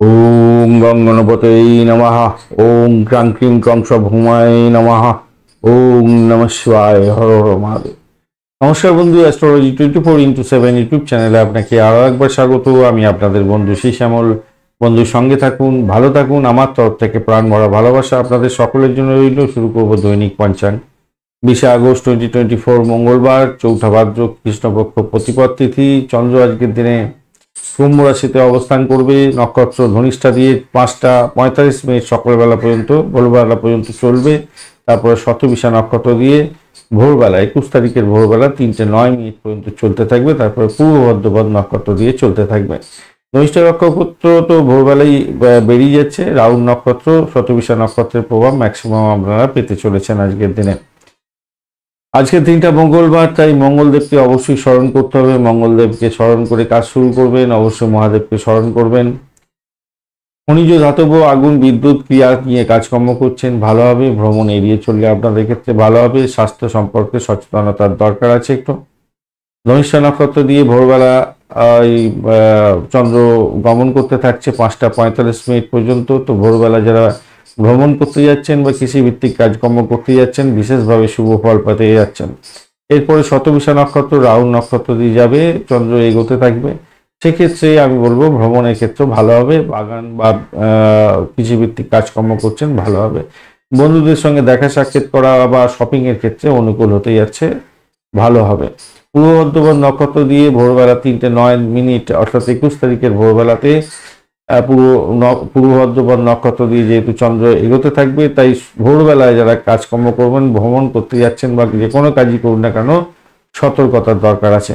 ওম গং গণপতয়ে নমঃ। ওম ক্রাং ক্রিং কংস ভৌমায় নমঃ। ওম নমঃ শিবায়। হর হর মহাদেব। নমস্কার বন্ধু, অ্যাস্ট্রোলজি 24x7 ইউটিউব চ্যানেলে আপনাকে আরও একবার স্বাগত। আমি আপনাদের বন্ধু শ্যামল। বন্ধুর সঙ্গে থাকুন, ভালো থাকুন। আমার তরফ থেকে প্রাণ ভরা ভালোবাসা আপনাদের সকলের জন্য রইল। শুরু করব দৈনিক পঞ্চাঙ্গ। 20 আগস্ট 2024 মঙ্গলবার, চৌঠা ভাদ্র, কৃষ্ণপক্ষ প্রতিপদ তিথি। চন্দ্র আজকের দিনে কুম্ভ রাশিতে অবস্থান করবে। নক্ষত্র ধনিষ্ঠা দিয়ে 5টা 45 মিনিট সকালবেলা পর্যন্ত ভোরবেলা পর্যন্ত চলবে। তারপরে শতবিশা নক্ষত্র দিয়ে ভোরবেলা 21 তারিখের ভোরবেলা 3টে 9 মিনিট পর্যন্ত চলতে থাকবে। তারপরে পূর্ব ভদ্রপদ নক্ষত্র দিয়ে চলতে থাকবে। ধনিষ্ঠা নক্ষত্র তো ভোরবেলাই বেরিয়ে যাচ্ছে। রাহুল নক্ষত্র, শতবিশা নক্ষত্রের প্রভাব ম্যাক্সিমাম আপনারা পেতে চলেছেন আজকের দিনে। আজকের দিনটা মঙ্গলবার, তাই মঙ্গলদেবকে অবশ্যই স্মরণ করতে হবে। মঙ্গলদেবকে স্মরণ করে কাজ শুরু করবেন। অবশ্যই মহাদেবকে স্মরণ করবেন। খনিজ ধাতব, আগুন, বিদ্যুৎ ক্রিয়া নিয়ে কাজকর্ম করছেন, ভালো হবে। ভ্রমণ এড়িয়ে চললে আপনাদের ক্ষেত্রে ভালো হবে। স্বাস্থ্য সম্পর্কে সচেতনতার দরকার আছে একটু। ধনিষ্ঠা নক্ষত্র দিয়ে ভোরবেলা চন্দ্র গমন করতে থাকছে 5টা 45 মিনিট পর্যন্ত। তো ভোরবেলা যারা ভ্রমণ করতে যাচ্ছেন বা কৃষিভিত্তিক কাজকর্ম করতে যাচ্ছেন, বিশেষভাবে শুভ ফল পেতে যাচ্ছেন। এরপরে শতবিশা নক্ষত্র রাহু নক্ষত্র দিয়ে যাবে, চন্দ্র এগোতে থাকবে। সেক্ষেত্রে আমি বলবো ভ্রমণের ক্ষেত্রে ভালো হবে। বাগান বা কৃষিভিত্তিক কাজকর্ম করছেন, ভালো হবে। বন্ধুদের সঙ্গে দেখা সাক্ষাৎ করা বা শপিং এর ক্ষেত্রে অনুকূল হতে যাচ্ছে, ভালো হবে। পূর্ব ভদ্রপদ নক্ষত্র দিয়ে ভোরবেলা 3টে 9 মিনিট অর্থাৎ 21 তারিখের ভোরবেলাতে পূর্ব ভদ্রপদ নক্ষত্র দিয়ে যেহেতু চন্দ্র এগোতে থাকবে, তাই ভোরবেলায় যারা কাজকর্ম করবেন, ভ্রমণ করতে যাচ্ছেন বা যে কোনো কাজই করুন না কেন, সতর্কতার দরকার আছে।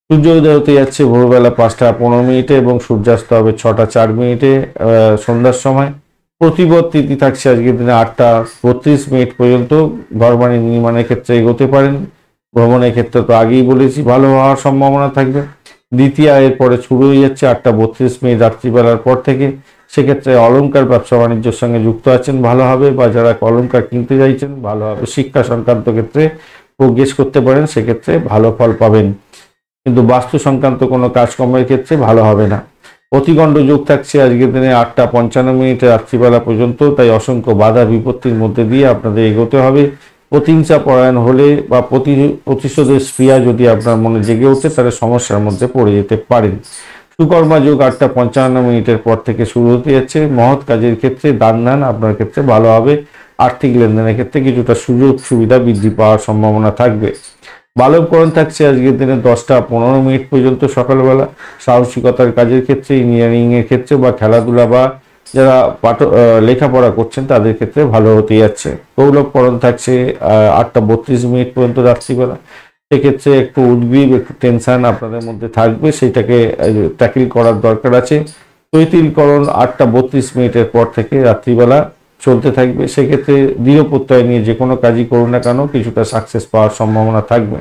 সূর্য উদয় হতে যাচ্ছে ভোরবেলা 5টা 15 মিনিটে এবং সূর্যাস্ত হবে 6টা 4 মিনিটে সন্ধ্যার সময়। প্রতিপদ তিথি থাকছে আজকের দিনে 8টা 32 মিনিট পর্যন্ত। ঘরবাড়ি নির্মাণের ক্ষেত্রে এগোতে পারেন। ভ্রমণের ক্ষেত্রে তো আগেই বলেছি ভালো হওয়ার সম্ভাবনা থাকবে। দ্বিতীয়া এরপরে শুরু হয়ে যাচ্ছে 8টা 32 মিনিট রাত্রিবেলার পর থেকে। সেক্ষেত্রে অলংকার ব্যবসা বাণিজ্যের সঙ্গে যুক্ত আছেন, ভালো হবে। বা যারা অলংকার কিনতে চাইছেন, ভালো হবে। শিক্ষা সংক্রান্ত ক্ষেত্রে প্রোগ্রেস করতে পারেন, সেক্ষেত্রে ভালো ফল পাবেন। কিন্তু বাস্তু সংক্রান্ত কোনো কাজকর্মের ক্ষেত্রে ভালো হবে না। অতিগণ্ড যোগ থাকছে আজকের দিনে 8টা 55 মিনিটে রাত্রিবেলা পর্যন্ত। তাই অসংখ্য বাধা বিপত্তির মধ্যে দিয়ে আপনাদের এগোতে হবে। প্রতিহিংসা পরায়ণ হলে বা প্রতিশোধের স্পৃহা যদি আপনার মনে জেগে ওঠে, তাহলে সমস্যার মধ্যে পড়ে যেতে পারেন। সুকর্মা যোগ 8টা 55 মিনিটের পর থেকে শুরু হতে যাচ্ছে। মহৎ কাজের ক্ষেত্রে দান আপনার ক্ষেত্রে ভালো হবে। আর্থিক লেনদেনের ক্ষেত্রে কিছুটা সুযোগ সুবিধা বৃদ্ধি পাওয়ার সম্ভাবনা থাকবে। বালবকরণ থাকছে আজকের দিনে 10টা 15 মিনিট পর্যন্ত সকালবেলা। সাহসিকতার কাজের ক্ষেত্রে, ইঞ্জিনিয়ারিং এর ক্ষেত্রে বা খেলাধুলা বা যারা লেখাপড়া করছেন তাদের ক্ষেত্রে ভালো হতে যাচ্ছে। কৌলভকরণ থাকছে 8টা 32 মিনিট পর্যন্ত রাত্রিবেলা। সেক্ষেত্রে একটু উদ্গ্রীব, একটু টেনশন আপনাদের মধ্যে থাকবে, সেইটাকে ট্যাকেল করার দরকার আছে। তৈতিলকরণ 8টা 32 মিনিটের পর থেকে রাত্রিবেলা চলতে থাকবে। সেক্ষেত্রে দৃঢ় প্রত্যয় নিয়ে যে কোনো কাজই করুন না কেন, কিছুটা সাকসেস পাওয়ার সম্ভাবনা থাকবে।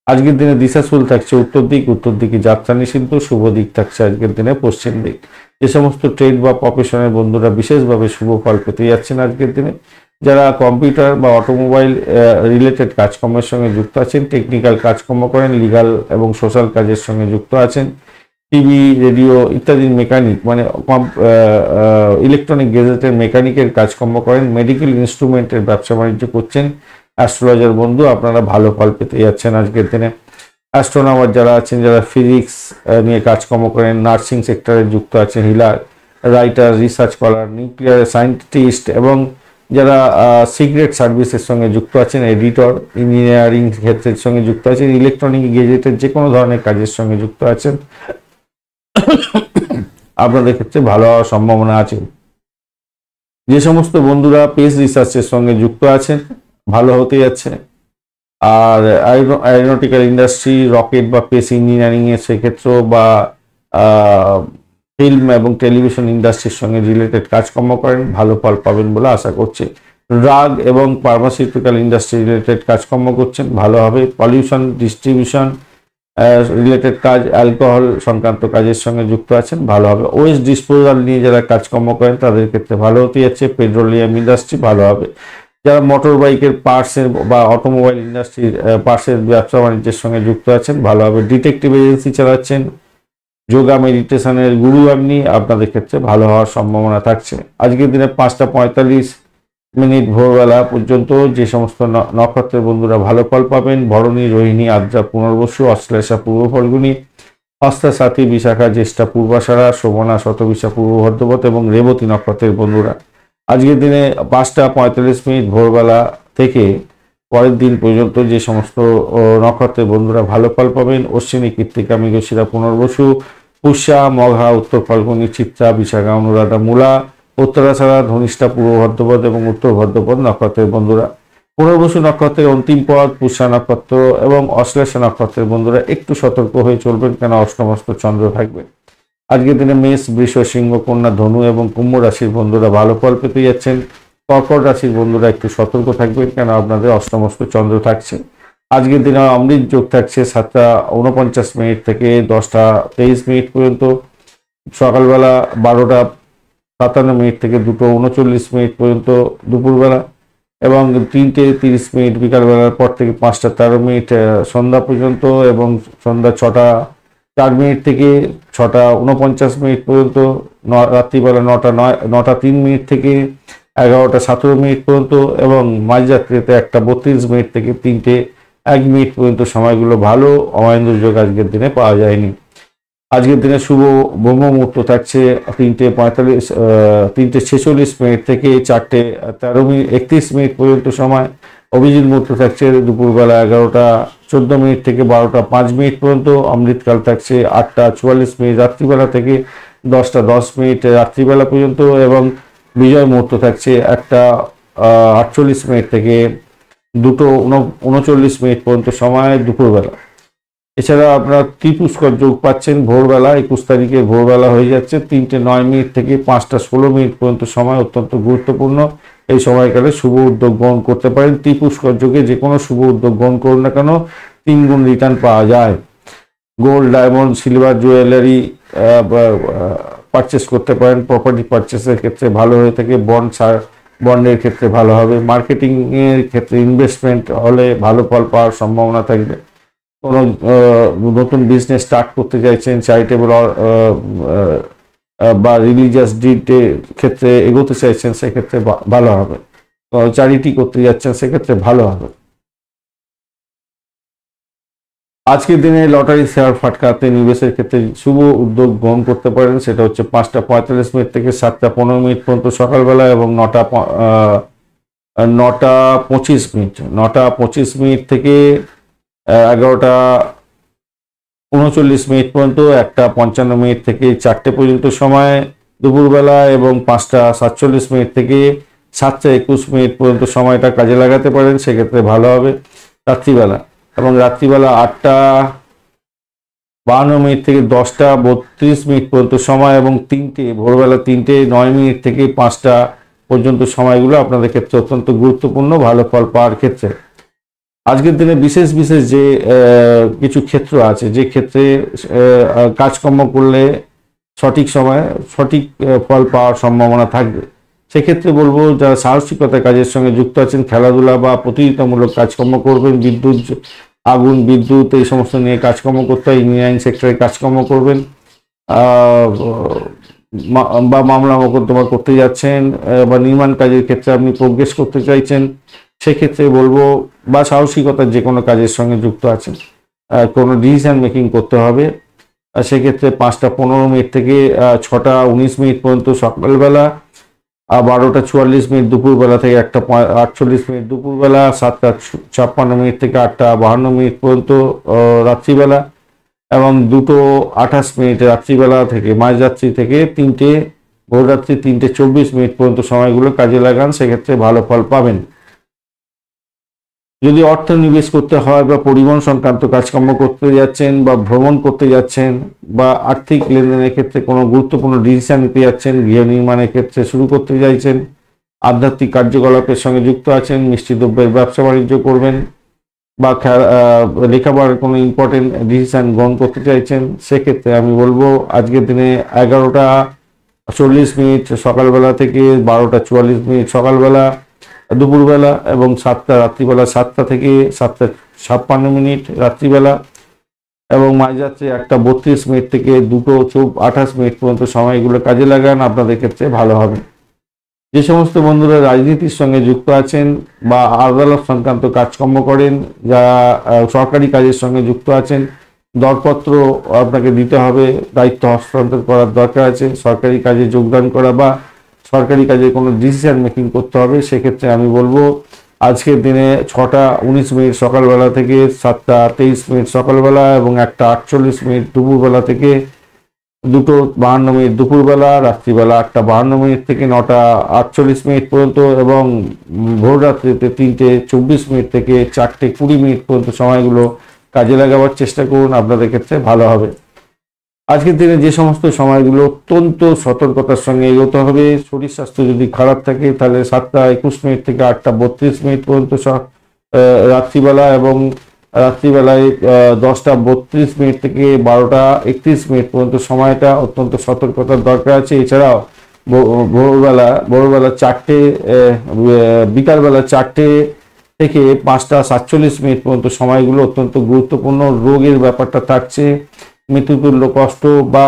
আজকের দিনে দিশাশুল থাকছে উত্তর দিক, উত্তর দিকে যাত্রা নিষিদ্ধ। শুভ দিক থাকছে আজকের দিনে পশ্চিম দিক। যে সমস্ত ট্রেড বা প্রফেশনের বন্ধুরা বিশেষভাবে শুভ ফল পেতে যাচ্ছেন আজকের দিনে। যারা কম্পিউটার বা অটোমোবাইল রিলেটেড কাজকর্মের সঙ্গে যুক্ত আছেন, টেকনিক্যাল কাজকর্ম করেন, লিগাল এবং সোশ্যাল কাজের সঙ্গে যুক্ত আছেন, টিভি রেডিও ইত্যাদির মেকানিক মানে ইলেকট্রনিক গেজেটের মেকানিকের কাজকর্ম করেন, মেডিকেল ইনস্ট্রুমেন্টের ব্যবসা বাণিজ্য করছেন, অ্যাস্ট্রোলজার বন্ধু আপনারা ভালো ফল পেতে যাচ্ছেন আজকের দিনে। অ্যাস্ট্রোনমার যারা আছেন, যারা ফিজিক্স নিয়ে কাজকর্ম করেন, নার্সিং সেক্টরে যুক্ত আছেন, healer, writer, research scholar, nuclear scientist এবং যারা সিক্রেট সার্ভিসের সঙ্গে যুক্ত আছেন, এডিটর, ইঞ্জিনিয়ারিং ক্ষেত্রের সঙ্গে যুক্ত আছেন, ইলেকট্রনিক গেজেটের যে কোনো ধরনের কাজের সঙ্গে যুক্ত আছেন, আপনাদের ক্ষেত্রে ভালো হওয়ার সম্ভাবনা আছে। যে সমস্ত বন্ধুরা পেস রিসার্চের সঙ্গে যুক্ত আছেন, ভালো হতে যাচ্ছে। আর অ্যারোনটিক্যাল ইন্ডাস্ট্রি, রকেট বা পেস ইঞ্জিনিয়ারিং এর সেক্ষেত্রেও বা ফিল্ম এবং টেলিভিশন ইন্ডাস্ট্রির সঙ্গে রিলেটেড কাজকর্ম করেন, ভালো ফল পাবেন বলে আশা করছি। ড্রাগ এবং ফার্মাসিউটিক্যাল ইন্ডাস্ট্রি রিলেটেড কাজকর্ম করছেন, ভালো হবে। পলিউশন ডিস্ট্রিবিউশন রিলেটেড কাজ, অ্যালকোহল সংক্রান্ত কাজের সঙ্গে যুক্ত আছেন, ভালো হবে। ওয়েস্ট ডিসপোজাল নিয়ে যারা কাজকর্ম করেন তাদের ক্ষেত্রে ভালো হতে যাচ্ছে। পেট্রোলিয়াম ইন্ডাস্ট্রি ভালো হবে। যারা মোটর বাইকের পার্টসের বা অটোমোবাইল ইন্ডাস্ট্রির পার্টসের ব্যবসা বাণিজ্যের সঙ্গে যুক্ত আছেন, ভালো হবে। ডিটেকটিভ এজেন্সি চালাচ্ছেন, যোগা মেডিটেশনের গুরু আপনি, আপনাদের ক্ষেত্রে ভালো হওয়ার সম্ভাবনা থাকছে। আজকের দিনে 5টা 45 মিনিট ভোরবেলা পর্যন্ত যে সমস্ত নক্ষত্রের বন্ধুরা ভালো ফল পাবেন: ভরণী, রোহিণী, আদ্রা, পুনর্বসু, অশ্লেষা, পূর্ব ফল্গুনী, হস্তা, সাথী, বিশাখা, জ্যেষ্ঠা, পূর্বাষাঢ়া, শোভনা, শতবিশা, পূর্ব ভাদ্রপদ এবং রেবতী নক্ষত্রের বন্ধুরা। আজকের দিনে 5টা 45 মিনিট ভোরবেলা থেকে পরের দিন পর্যন্ত যে সমস্ত নক্ষত্রের বন্ধুরা ভালো ফল পাবেন: অশ্বিনী, কৃত্তিকা, মৃগশিরা, পুনর্বসু, পুষ্যা, মঘা, উত্তর ফাল্গুনী, চিত্রা, বিশাখা, অনুরাধা, মূলা, উত্তরাষাঢ়া, ধনিষ্ঠা, পূর্ব ভাদ্রপদ এবং উত্তর ভাদ্রপদ নক্ষত্রের বন্ধুরা। পুনর্বসু নক্ষত্রের অন্তিম পদ, পুষ্যা নক্ষত্র এবং অশ্লেষা নক্ষত্রের বন্ধুরা একটু সতর্ক হয়ে চলবেন, কেন অষ্টমস্ত চন্দ্র থাকবে। আজকের দিনে মেষ, বৃষ, সিংহ, কন্যা, ধনু এবং কুম্ভ রাশির বন্ধুরা ভালো ফল পেতে যাচ্ছেন। কর্কট রাশির বন্ধুরা একটু সতর্ক থাকবেন, কেন আপনাদের অষ্টমস্ত চন্দ্র থাকছে। আজকের দিনে অমৃত যোগ থাকছে 7টা 49 মিনিট থেকে 10টা 23 মিনিট পর্যন্ত, সকালবেলা 12টা 57 মিনিট থেকে 2টো 39 মিনিট পর্যন্ত দুপুরবেলা, এবং 3টে 30 মিনিট বিকালবেলার পর থেকে 5টা 13 মিনিট সন্ধ্যা পর্যন্ত, এবং সন্ধ্যা 6টা 4 মিনিট থেকে 6টা 49 মিনিট পর্যন্ত, রাত্রিবেলা 9টা 3 মিনিট থেকে 11টা 17 মিনিট পর্যন্ত, এবং মাঝরাত্রিতে 1টা 32 মিনিট থেকে 3টে 1 মিনিট পর্যন্ত সময়গুলো ভালো। অমায়ন্দ্র যোগ আজকের দিনে পাওয়া যায়নি। আজকের দিনে শুভ ব্রহ্ম মুহূর্ত থাকছে 3টে 46 মিনিট থেকে 4টে 31 মিনিট পর্যন্ত সময়। অভিজিৎ মুহূর্ত থাকছে দুপুরবেলা 11টা 14 মিনিট থেকে 12টা 5 মিনিট পর্যন্ত। অমৃতকাল থাকছে 8টা 44 মিনিট রাত্রিবেলা থেকে 10টা 10 মিনিট রাত্রিবেলা পর্যন্ত, এবং বিজয় মুহূর্ত থাকছে 1টা 48 মিনিট থেকে 2টো 39 মিনিট পর্যন্ত সময় দুপুরবেলা। এছাড়া আপনারা ত্রিপুষ্কর যোগ পাচ্ছেন ভোরবেলা, 21 তারিখে ভোরবেলা হয়ে যাচ্ছে 3টে 9 মিনিট থেকে 5টা 16 মিনিট পর্যন্ত সময় অত্যন্ত গুরুত্বপূর্ণ। এই সময়কালে শুভ উদ্যোগ গ্রহণ করতে পারেন। ত্রিপুষ্কর যোগে যে কোনো শুভ উদ্যোগ গ্রহণ করুন না কেন, 3 গুণ রিটার্ন পাওয়া যায়। Gold, diamond, silver, jewellery purchase করতে পারেন। প্রপার্টি পারচেসের ক্ষেত্রে ভালো হয়ে থাকে। বন্ডের ক্ষেত্রে ভালো হবে। মার্কেটিং এর ক্ষেত্রে ইনভেস্টমেন্ট হলে ভালো ফল পাওয়ার সম্ভাবনা থাকবে। কোনো নতুন বিজনেস স্টার্ট করতে চাইছেন, চ্যারিটেবল বা রিলিজিয়াস ডিডের ক্ষেত্রে এগোতে চাইছেন, সেক্ষেত্রে ভালো হবে। চ্যারিটি করতে যাচ্ছেন, সেক্ষেত্রে ভালো হবে। আজকের দিনে লটারি, শেয়ার, ফাটকাতে নিবেশের ক্ষেত্রে শুভ উদ্যোগ গ্রহণ করতে পারেন। সেটা হচ্ছে 5টা 45 মিনিট থেকে 7টা 15 মিনিট পর্যন্ত সকালবেলা, এবং 9টা 25 মিনিট 9টা 25 মিনিট থেকে 11টা 39 মিনিট পর্যন্ত, 1টা 55 মিনিট থেকে 4টে পর্যন্ত সময় দুপুরবেলা, এবং 5টা 47 মিনিট থেকে 7টা 21 মিনিট পর্যন্ত সময়টা কাজে লাগাতে পারেন, সেক্ষেত্রে ভালো হবে। রাত্রিবেলা, এবং রাত্রিবেলা 8টা 52 মিনিট থেকে 10টা 32 মিনিট পর্যন্ত সময়, এবং ভোরবেলা 3টে 9 মিনিট থেকে 5টা পর্যন্ত সময়গুলো আপনাদের ক্ষেত্রে অত্যন্ত গুরুত্বপূর্ণ ভালো ফল পাওয়ার ক্ষেত্রে। আজকের দিনে বিশেষ যে কিছু ক্ষেত্র আছে, যে ক্ষেত্রে কাজকর্ম করলে সঠিক সময়ে সঠিক ফল পাওয়ার সম্ভাবনা থাকবে। সেক্ষেত্রে বলবো, যারা সাহসিকতার কাজের সঙ্গে যুক্ত আছেন, খেলাধুলা বা প্রতিযোগিতামূলক কাজকর্ম করবেন, আগুন, বিদ্যুৎ এই সমস্ত নিয়ে কাজকর্ম করতে হয়, ইঞ্জিনিয়ারিং সেক্টরে কাজকর্ম করবেন, বা মামলা মোকদ্দমা করতে যাচ্ছেন, বা নির্মাণ কাজের ক্ষেত্রে আপনি প্রোগ্রেস করতে চাইছেন, সেক্ষেত্রে বলবো, বা সাহসিকতার যে কোনো কাজের সঙ্গে যুক্ত আছেন, কোনো ডিসিশন মেকিং করতে হবে, সেক্ষেত্রে 5টা 15 মিনিট থেকে 6টা 19 মিনিট পর্যন্ত সকালবেলা, 12টা 44 মিনিট দুপুরবেলা থেকে 1টা 48 মিনিট দুপুরবেলা, 7টা 56 মিনিট থেকে 8টা 52 মিনিট পর্যন্ত রাত্রিবেলা, এবং 2টো 28 মিনিট রাত্রিবেলা থেকে মাঝরাত্রি থেকে ভোররাত্রি 3টে 24 মিনিট পর্যন্ত সময়গুলো কাজে লাগান, সেক্ষেত্রে ভালো ফল পাবেন। যদি অর্থ নিবেশ করতে হয়, বা পরিবহন সংক্রান্ত কাজকর্ম করতে যাচ্ছেন, বা ভ্রমণ করতে যাচ্ছেন, বা আর্থিক লেনদেনের ক্ষেত্রে কোনো গুরুত্বপূর্ণ ডিসিশন নিতে যাচ্ছেন, গৃহ নির্মাণের ক্ষেত্রে শুরু করতে চাইছেন, আধ্যাত্মিক কার্যকলাপের সঙ্গে যুক্ত আছেন, মিষ্টি দ্রব্যের ব্যবসা বাণিজ্য করবেন, বা লেখাপড়ার কোনো ইম্পর্টেন্ট ডিসিশন গ্রহণ করতে চাইছেন, সেক্ষেত্রে আমি বলবো আজকের দিনে 11টা 40 মিনিট সকালবেলা থেকে 12টা 44 মিনিট সকালবেলা দুপুরবেলা, এবং রাত্রিবেলা 7টা থেকে 7টা 56 মিনিট রাত্রিবেলা, এবং মাঝরাত্রি 1:32 থেকে 2:28 পর্যন্ত সময়গুলো কাজে লাগান, আপনাদের ক্ষেত্রে ভালো হবে। যে সমস্ত বন্ধুরা রাজনীতির সঙ্গে যুক্ত আছেন বা আদালত সংক্রান্ত কাজকর্ম করেন, যারা সরকারি কাজের সঙ্গে যুক্ত আছেন, দরপত্র আপনাকে দিতে হবে, দায়িত্ব হস্তান্তর করার দরকার আছে, সরকারি কাজে যোগদান করা বা সরকারি কাজে কোনো ডিসিশন মেকিং করতে হবে, সেক্ষেত্রে আমি বলবো আজকের দিনে 6:19 সকালবেলা থেকে 7:23 সকালবেলা এবং 1:48 দুপুরবেলা থেকে 2:52 দুপুরবেলা, রাত্রিবেলা 8:52 থেকে 9:48 পর্যন্ত এবং ভোর রাত্রিতে 3:24 থেকে 4:20 পর্যন্ত সময়গুলো কাজে লাগাবার চেষ্টা করুন, আপনাদের ক্ষেত্রে ভালো হবে। আজকের দিনে যে সমস্ত সময়গুলো অত্যন্ত সতর্কতার সঙ্গে এগোতে হবে। শরীর স্বাস্থ্য যদি খারাপ থাকে তাহলে 7:21 থেকে 8:32 পর্যন্ত রাত্রিবেলা এবং রাত্রিবেলায় 10:32 থেকে 12:31 পর্যন্ত সময়টা অত্যন্ত সতর্কতার দরকার আছে। এছাড়াও ভোরবেলা 4টে বিকালবেলা 4টে থেকে 5:47 পর্যন্ত সময়গুলো অত্যন্ত গুরুত্বপূর্ণ। রোগের ব্যাপারটা থাকছে, মৃত্যুতুল্য কষ্ট বা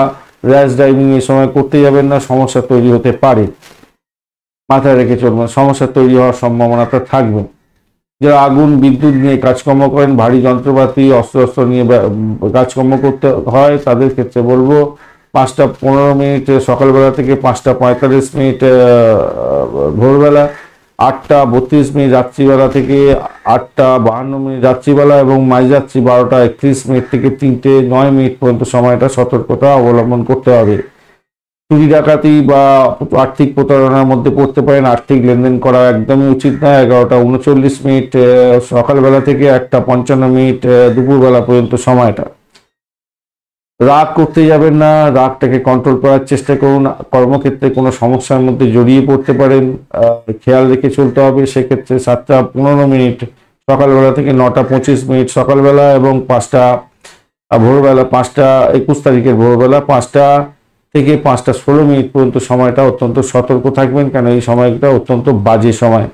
র্যাশ ড্রাইভিং এই সময় করতে যাবেন না, সমস্যা তৈরি হতে পারে, মাথায় রেখে চলবেন, সমস্যা তৈরি হওয়ার সম্ভাবনাটা থাকবে। যারা আগুন বিদ্যুৎ নিয়ে কাজকর্ম করেন, ভারী যন্ত্রপাতি অস্ত্র নিয়ে কাজকর্ম করতে হয়, তাদের ক্ষেত্রে বলবো 5:15 সকালবেলা থেকে 5:45 ভোরবেলা, 8:32 রাত্রিবেলা থেকে 8:52 রাত্রিবেলা এবং মাঝরাত্রি 12:31 থেকে 3:09 পর্যন্ত সময়টা সতর্কতা অবলম্বন করতে হবে। চুরি ডাকাতি বা আর্থিক প্রতারণার মধ্যে পড়তে পারেন, আর্থিক লেনদেন করা একদমই উচিত নয়। 11:39 সকালবেলা থেকে 1:55 দুপুরবেলা পর্যন্ত সময়টা। রাগ করতে যাবেন না, রাগটাকে কন্ট্রোল করার চেষ্টা করুন। কর্মক্ষেত্রে কোনো সমস্যার মধ্যে জড়িয়ে পড়তে পারেন, খেয়াল রেখে চলতে হবে। সেক্ষেত্রে 7:15 সকালবেলা থেকে 9:25 সকালবেলা এবং ভোরবেলা 5:21 তারিখের ভোরবেলা 5টা থেকে 5:16 পর্যন্ত সময়টা অত্যন্ত সতর্ক থাকবেন, কেন এই সময়টা অত্যন্ত বাজে সময়।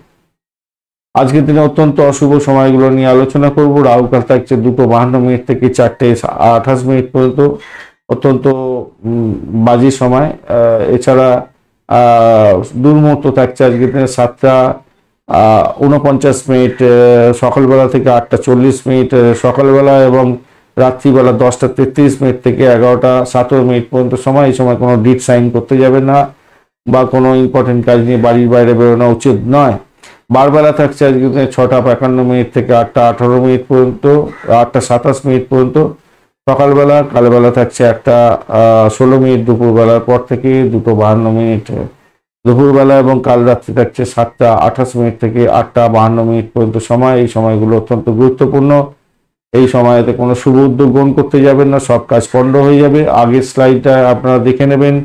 আজকের দিনে অত্যন্ত অশুভ সময়গুলো নিয়ে আলোচনা করব। রাহুকাল থাকছে 2:52 থেকে 4:28 পর্যন্ত, অত্যন্ত বাজে সময়। এছাড়া দুর্মুহূর্ত থাকছে আজকের দিনে 7:49 সকালবেলা থেকে 8:40 সকালবেলা এবং রাত্রিবেলা 10:33 থেকে 11:17 পর্যন্ত সময়। এই সময় কোনো ডিট সাইন করতে যাবে না বা কোনো ইম্পর্টেন্ট কাজ নিয়ে বাড়ির বাইরে বেরোনো উচিত নয়। বারবেলা থাকছে আজকে 6:55 থেকে 8:18 পর্যন্ত, 8:27 পর্যন্ত সকালবেলা। কালবেলা থাকছে 1:16 দুপুরবেলার পর থেকে 2:52 দুপুরবেলা এবং কাল রাত্রি থাকছে 7:28 থেকে 8:52 পর্যন্ত সময়। এই সময়গুলো অত্যন্ত গুরুত্বপূর্ণ। এই সময়তে কোনো শুভ উদ্যোগ গ্রহণ করতে যাবেন না, সব কাজ পণ্ড হয়ে যাবে। আগের স্লাইডটা আপনারা দেখে নেবেন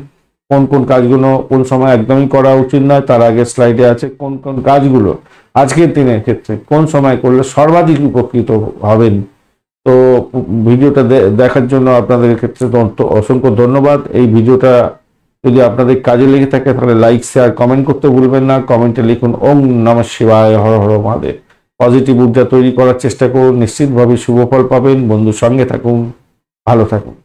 কোন কোন কাজগুলো কোন সময় একদমই করা উচিত নয়, তার আগের স্লাইডে আছে কোন কোন কাজগুলো আজকের দিনের ক্ষেত্রে কোন সময় করলে সর্বাধিক উপকৃত হবেন। তো ভিডিওটা দেখার জন্য আপনাদের ক্ষেত্রে অসংখ্য ধন্যবাদ। এই ভিডিওটা যদি আপনাদের কাজে লেগে থাকে তাহলে লাইক শেয়ার কমেন্ট করতে ভুলবেন না। কমেন্টে লিখুন ওম নমঃ শিবায়, হর হর মহাদেব। পজিটিভ ঊর্জা তৈরি করার চেষ্টা করুন, নিশ্চিতভাবে শুভ ফল পাবেন। বন্ধুর সঙ্গে থাকুন, ভালো থাকুন।